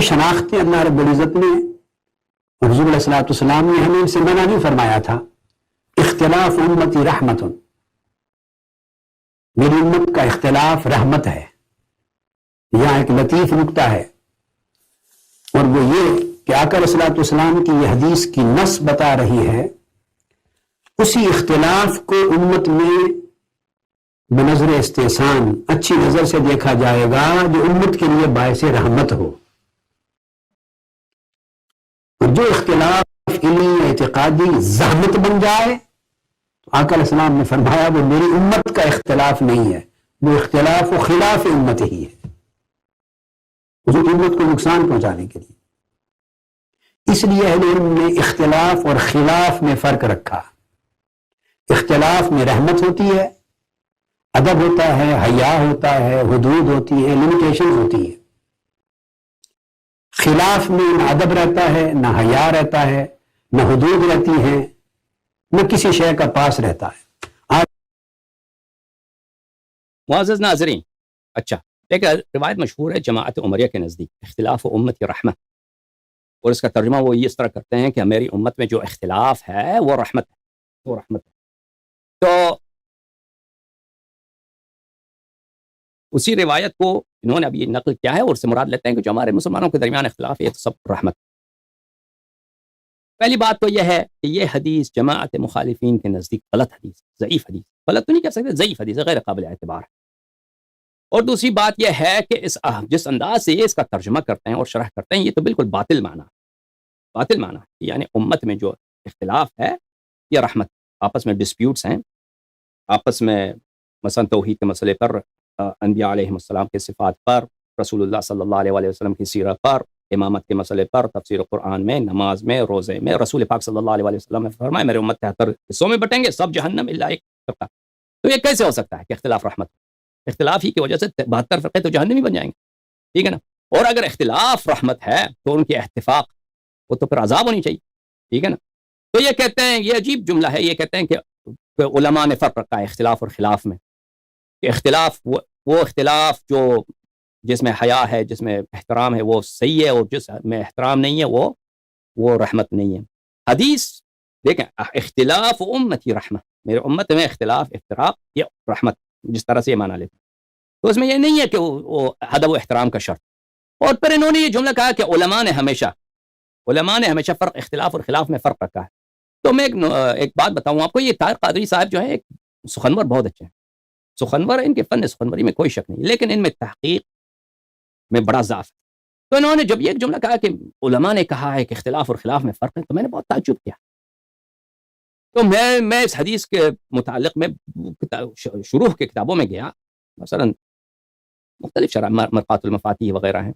شناختیں اللہ رب العزت نے حضور علیہ الصلوۃ والسلام نے ہمیں ان سے منع نہیں فرمایا تھا. اختلاف امتی رحمت، میری امت کا اختلاف رحمت ہے. یہاں ایک لطیف نکتہ ہے، اور وہ یہ کہ آقا علیہ الصلوۃ والسلام کی یہ حدیث کی نص بتا رہی ہے اسی اختلاف کو امت میں بنظر استحسان اچھی نظر سے دیکھا جائے گا جو امت کے لیے باعث رحمت ہو. اور جو اختلاف علمی اعتقادی زحمت بن جائے تو آقا علیہ السلام نے فرمایا وہ میری امت کا اختلاف نہیں ہے، وہ اختلاف و خلاف امت ہی ہے، اس امت کو نقصان پہنچانے کے لیے. اس لیے اہل علم نے اختلاف اور خلاف میں فرق رکھا. اختلاف میں رحمت ہوتی ہے، ادب ہوتا ہے، حیا ہوتا ہے، حدود ہوتی ہے، لمیٹیشن ہوتی ہے. خلاف میں نہ ادب رہتا ہے، نہ حیا رہتا ہے، نہ حدود رہتی ہیں، نہ کسی شے کا پاس رہتا ہے. معزز ناظرین، اچھا ایک روایت مشہور ہے جماعت عمریہ کے نزدیک، اختلاف امت رحمت، اور اس کا ترجمہ وہ اس طرح کرتے ہیں کہ میری امت میں جو اختلاف ہے وہ رحمت ہے، وہ رحمت ہے. تو اسی روایت کو انہوں نے ابھی نقل کیا ہے اور اس سے مراد لیتے ہیں کہ جو ہمارے مسلمانوں کے درمیان اختلاف ہے یہ تو سب رحمت. پہلی بات تو یہ ہے کہ یہ حدیث جماعت مخالفین کے نزدیک غلط حدیث، ضعیف حدیث، غلط تو نہیں کہہ سکتے، ضعیف حدیث ہے، غیر قابل اعتبار. اور دوسری بات یہ ہے کہ جس انداز سے یہ اس کا ترجمہ کرتے ہیں اور شرح کرتے ہیں یہ تو بالکل باطل معنی، باطل معنی، یعنی امت میں جو اختلاف ہے یہ رحمت. آپس میں ڈسپیوٹس ہیں، آپس میں مثلا توحید کے مسئلے پر، انبیاء علیہ السلام کے صفات پر، رسول اللہ صلی اللہ علیہ وسلم کی سیرت پر، امامت کے مسئلے پر، تفسیر قرآن میں، نماز میں، روزے میں. رسول پاک صلی اللہ علیہ وسلم نے فرمایا میرے امت 73 حصوں میں بٹیں گے، سب جہنم الا ایک فرقہ. تو یہ کیسے ہو سکتا ہے کہ اختلاف رحمت؟ اختلاف ہی کی وجہ سے 72 فرقے تو جہنمی بن جائیں گے، ٹھیک ہے نا. اور اگر اختلاف رحمت ہے تو ان کے اتفاق وہ تو پھر عذاب ہونی چاہیے، ٹھیک ہے نا. تو یہ کہتے ہیں، یہ عجیب جملہ ہے، یہ کہتے ہیں کہ علماء نے فرق رکھا ہے اختلاف اور خلاف میں، کہ اختلاف وہ اختلاف جو جس میں حیا ہے، جس میں احترام ہے وہ صحیح ہے، اور جس میں احترام نہیں ہے وہ رحمت نہیں ہے. حدیث دیکھیں، اختلاف امتی رحمت، میرے امت میں اختلاف افتراق یہ رحمت، جس طرح سے یہ مانا لیتے ہیں. تو اس میں یہ نہیں ہے کہ وہ ادب و احترام کا شرط. اور پھر انہوں نے یہ جملہ کہا کہ علماء نے ہمیشہ فرق اختلاف اور خلاف میں فرق رکھا ہے. تو میں ایک بات بتاؤں آپ کو، یہ طاہر قادری صاحب جو ہے ایک سخنور بہت اچھے ہیں، سخنور، ان کے فن سخنوری میں کوئی شک نہیں، لیکن ان میں تحقیق میں بڑا ضعف ہے. تو انہوں نے جب یہ جملہ کہا کہ علماء نے کہا ہے کہ اختلاف اور خلاف میں فرق ہے، تو میں نے بہت تعجب کیا. تو میں اس حدیث کے متعلق میں شروح کے کتابوں میں گیا، مثلا مختلف شرح مرقات المفاتیح وغیرہ ہیں،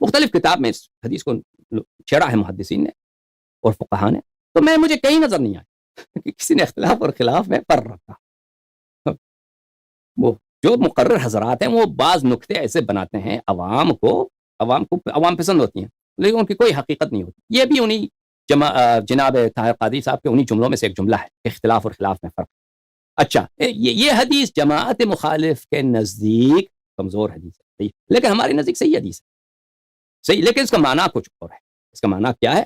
مختلف کتاب میں اس حدیث کو چھیڑا ہے محدثین نے اور فقہاء نے. تو مجھے کہیں نظر نہیں آیا کہ کسی نے اختلاف اور خلاف میں فرق رکھا. وہ جو مقرر حضرات ہیں وہ بعض نکتے ایسے بناتے ہیں عوام پسند ہوتی ہیں، لیکن ان کی کوئی حقیقت نہیں ہوتی. یہ بھی انہی جناب طاہر قادری صاحب کے انہی جملوں میں سے ایک جملہ ہے کہ اختلاف اور خلاف میں فرق. اچھا، یہ حدیث جماعت مخالف کے نزدیک کمزور حدیث ہے، صحیح، لیکن ہمارے نزدیک صحیح حدیث ہے، صحیح، لیکن اس کا معنی کچھ اور ہے. اس کا معنی کیا ہے؟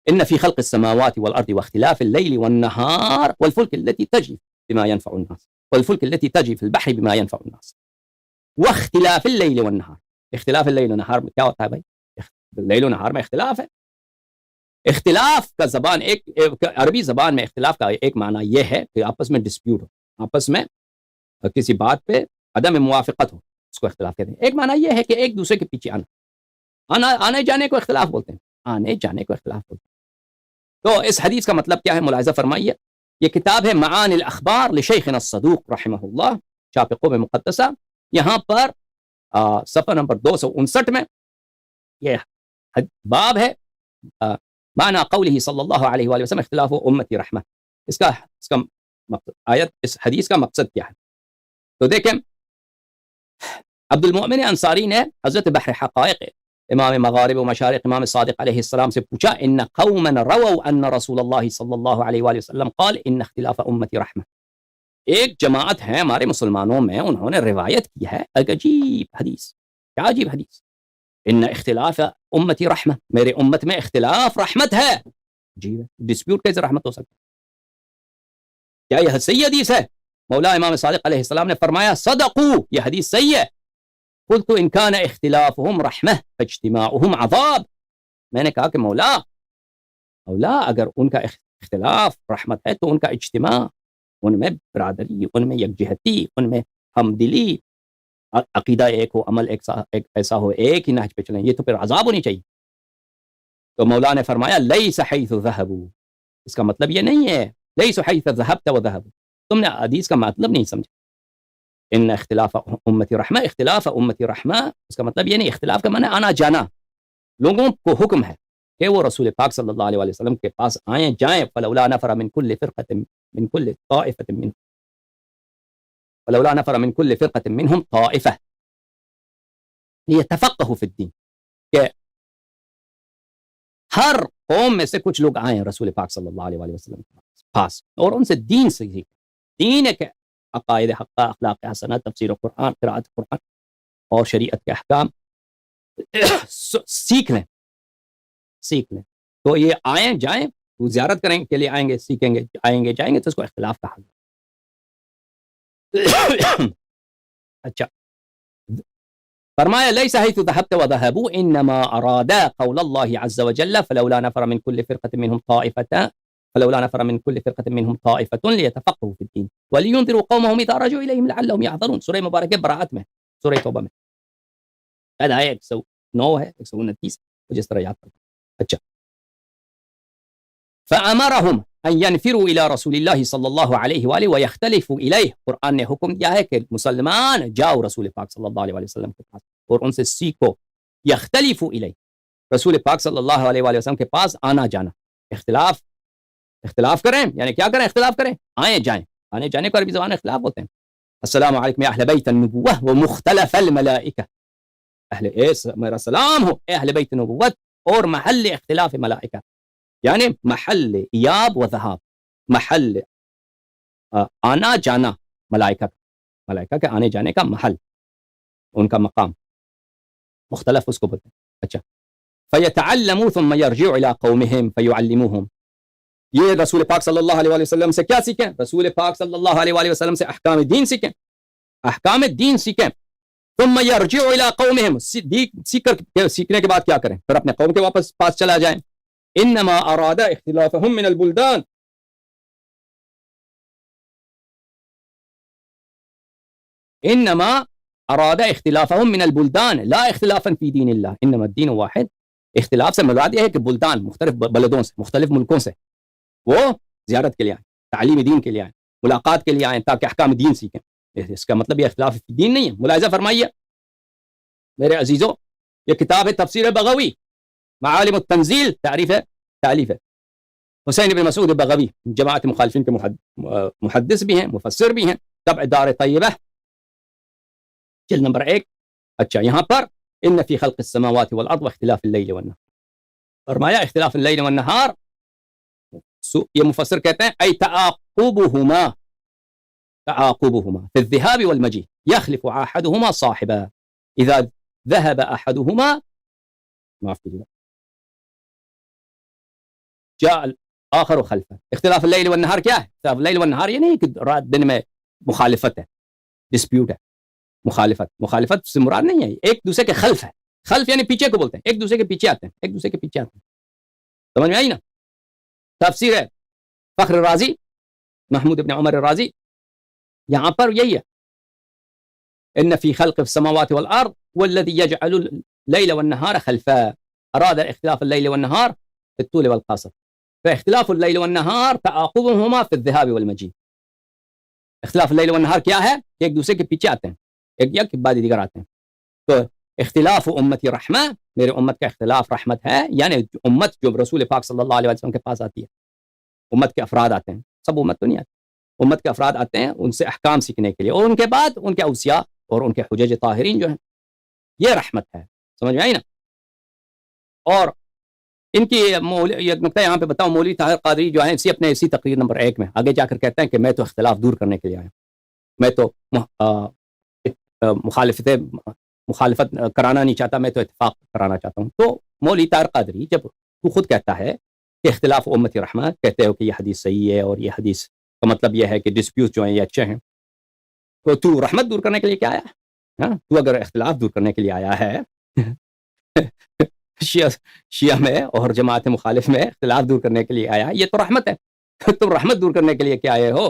ان فی خلق السماوات والارض واختلاف الليل والنهار والفلك التي تجري بما ينفع الناس والفلك التي تجري في البحر بما ينفع الناس واختلاف الليل والنهار. اختلاف الليل والنهار میں کیا ہوتا ہے بھائی؟ لیل و نہار میں اختلاف ہے. اختلاف کا زبان عربی زبان میں اختلاف کا ایک معنی یہ ہے کہ آپس میں ڈسپیوٹ ہو، آپس میں کسی بات پہ عدم موافقت ہو، اس کو اختلاف کہتے ہیں. ایک معنی یہ ہے کہ ایک دوسرے کے پیچھے آنے جانے کو اختلاف بولتے ہیں، آنے جانے کو اختلاف بولتے ہیں. تو اس حدیث کا مطلب کیا ہے ملاحظہ فرمائیے. یہ کتاب ہے معانی الاخبار لشیخنا الصدوق رحمہ اللہ، چھاپ قوم مقدسہ. یہاں پر صفحہ نمبر 259 میں یہ باب ہے معنی قوله صلی اللہ علیہ وآلہ وسلم اختلاف امتی رحمہ. اس کا آیت، اس حدیث کا مقصد کیا ہے؟ تو دیکھیں، عبد المؤمن انصاری نے حضرت بحر حقائق امام مغارب و مشارق امام صادق علیہ السلام سے پوچھا، ان قوما رووا ان رسول اللہ صلی اللہ علیہ وآلہ وسلم قال ان اختلاف امتی رحمہ. ایک جماعت ہے ہمارے مسلمانوں میں، انہوں نے روایت کی ہے ایک عجیب حدیث. کیا عجیب حدیث؟ ان اختلاف امتی رحمہ، میرے امت میں اختلاف رحمت ہے. جی ڈسپیوٹ کیسے رحمت ہو سکتا ہے؟ کیا یہ صحیح حدیث ہے؟ مولا امام صادق علیہ السلام نے فرمایا صدقوا، یہ حدیث صحیح ہے. قلت ان كان اختلافهم رحمہ فاجتماعهم عذاب. میں نے کہا کہ مولا اگر ان کا اختلاف رحمت ہے تو ان کا اجتماع، ان میں برادری، ان میں یکجہتی، ان میں ہمدلی، عقیدہ ایک ہو، عمل ایک ایسا ہو، ایک ہی نہج پہ چلیں، یہ تو پھر عذاب ہونی چاہیے. تو مولا نے فرمایا لیس حیث ذهبوا، اس کا مطلب یہ نہیں ہے لیس حیث ذهبت وذهبوا، تم نے حدیث کا مطلب نہیں سمجھا. ان اختلاف امتی رحمہ، اختلاف امتی رحمہ اس کا مطلب یہ نہیں، اختلاف کا معنی آنا جانا. لوگوں کو حکم ہے کہ وہ رسول پاک صلی اللہ علیہ وسلم کے پاس آئیں جائیں. فلولا نفر من كل فرقة من كل طائفة منهم، فلولا نفر من كل فرقة منهم طائفة ليتفقهوا في الدين، کہ ہر قوم میں سے کچھ لوگ آئیں رسول پاک صلی اللہ علیہ وسلم کے پاس اور ان سے دین سیکھیں. دین ہے کہ عقائد حقہ، اخلاق حسنہ، تفسیر قرآن، قراءت قرآن اور شریعت کے احکام سیکھ لیں. تو یہ آئیں جائیں، وہ زیارت کریں کے لیے آئیں گے، سیکھیں گے، آئیں گے جائیں گے، تو اس کو اختلاف کہا گیا. اچھا فرمایا لیس حیث ذهبت وذهبوا انما اراد قول الله عز وجل فلولا نفر من كل فرقة منهم طائفة فلولا نفر من كل فرقة منهم طائفة ليتفقهوا في الدين ولينذروا قومهم اذا رجعوا اليهم لعلهم يحذرون. سورہ مبارکہ براءت میں، سورہ توبہ میں آیت 109 ہے، 129 جس طرح یاد کرتا. اچھا فامرهم ان ينفروا الى رسول الله صلی اللہ علیہ وآلہ ويختلفوا الیہ. قرآن نے حکم دیا ہے کہ مسلمان جاؤ رسول پاک صلی اللہ علیہ وسلم کے پاس اور ان سے سیکھو. یختلفوا الیہ، رسول پاک صلی اللہ علیہ وآلہ وسلم کے پاس آنا جانا. اختلاف کریں یعنی کیا کریں؟ اختلاف کریں، آئیں جائیں. آنے جانے کو عربی زبان میں اختلاف ہوتے ہیں. السلام علیکم یا اہل بیت النبوہ و مختلف الملائکہ، میرا سلام ہو اے اہل بیت نبوت اور محل اختلاف ملائکہ، یعنی محل ایاب و ذہاب، محل آنا جانا ملائکہ کے آنے جانے کا محل، ان کا مقام مختلف اس کو بولتے ہیں. اچھا فَيَتَعَلَّمُوا ثُمَّ يَرْجِعُ إِلَىٰ قَوْمِهِمْ فَيُعَلِّمُوهُمْ. یہ رسول پاک صلی اللہ علیہ وسلم سے کیا سیکھیں؟ رسول پاک صلی اللہ علیہ وسلم سے احکام دین سیکھیں، احکام دین سیکھیں. ثُمَّ يَرْجِعُ إِلَىٰ قَوْمِهِمْ، سیکھنے کے بعد کیا کریں؟ پھر اپنے قوم کے واپس پاس چلا جائیں. انما اراد اختلافهم من البلدان، انما اراد اختلافهم من البلدان لا اختلافا في دین اللہ، انما الدین واحد. اختلاف سے مراد یہ ہے کہ بلدان، مختلف بلدوں سے، مختلف ملکوں سے وہ زیارت کے لیے آئیں، تعلیم دین کے لیے آئیں، ملاقات کے لیے آئیں تاکہ احکام دین سیکھیں. اس کا مطلب یہ اختلاف فی دین نہیں ہے. ملاحظہ فرمائیے میرے عزیزوں، یہ کتاب ہے تفسیر بغوی، معالم التنزیل، تعریف ہے تالیف ہے حسین بن مسعود بغوی، جماعت مخالفین کے محدث بھی ہیں، مفسر بھی ہیں، طبع دار طیبہ، جلد نمبر 1. اچھا یہاں پر ان فی خلق السماوات والارض واختلاف اللیل والنہار، فرمایا اختلاف اللیل والنہار، یہ مفسر کہتے ہیں ای تعاقبهما في الذهاب والمجيء يخلف احدهما صاحبا اذا ذهب احدهما معاف کیجیے جاء الاخر خلفه. اختلاف اللیل والنہار کیا ہے؟ اختلاف اللیل والنہار یہ نہیں کہ رات دن میں مخالفت ہے، ڈسپیوٹ ہے. مخالفت سے مراد نہیں ہے، ایک دوسرے کے خلف ہے. خلف یعنی پیچھے کو بولتے ہیں، ایک دوسرے کے پیچھے آتے ہیں، ایک دوسرے کے پیچھے آتے ہیں. سمجھ میں آئی نا؟ تفسیر ہے فخر رازی، محمود ابن عمر الرازی، یہاں پر یہی ہے ان فی خلق السماوات والارض والذی یجعل اللیل والنہار خلفا، اراد اختلاف اللیل والنہار في الطول والقصر، فاختلاف اللیل والنہار تعاقبهما في الذهاب والمجيء. اختلاف اللیل والنہار کیا ہے؟ ایک دوسرے کے پیچھے آتے ہیں، ایک یا بعد دیگر آتے ہیں. تو اختلاف امتی رحمہ، میرے امت کا اختلاف رحمت ہے، یعنی امت جو رسول پاک صلی اللہ علیہ وسلم کے پاس آتی ہے، امت کے افراد آتے ہیں، سب امت تو نہیں آتے، امت کے افراد آتے ہیں ان سے احکام سیکھنے کے لیے، اور ان کے بعد ان کے اوصیاء اور ان کے حجج طاہرین جو ہیں، یہ رحمت ہے. سمجھ میں آئی نا؟ اور ان کی ایک نقطہ یہاں پہ بتاؤں، مولوی طاہر قادری جو ہیں اسی تقریر نمبر 1 میں آگے جا کر کہتے ہیں کہ میں تو اختلاف دور کرنے کے لیے آیا ہوں، میں تو مخالفت مخالفت کرانا نہیں چاہتا، میں تو اتفاق کرانا چاہتا ہوں. تو مولوی طاہر قادری جب تو خود کہتا ہے کہ اختلاف امت رحمہ، کہتے ہو کہ یہ حدیث صحیح ہے اور یہ حدیث کا مطلب یہ ہے کہ ڈسپیوٹ جو ہیں یہ اچھے ہیں، تو رحمت دور کرنے کے لیے کیا آیا؟ ہاں، تو اگر اختلاف دور کرنے کے لیے آیا ہے شیعہ میں اور جماعت مخالف میں اختلاف دور کرنے کے لیے آیا، یہ تو رحمت ہے. تم رحمت دور کرنے کے لیے کیا آئے ہو؟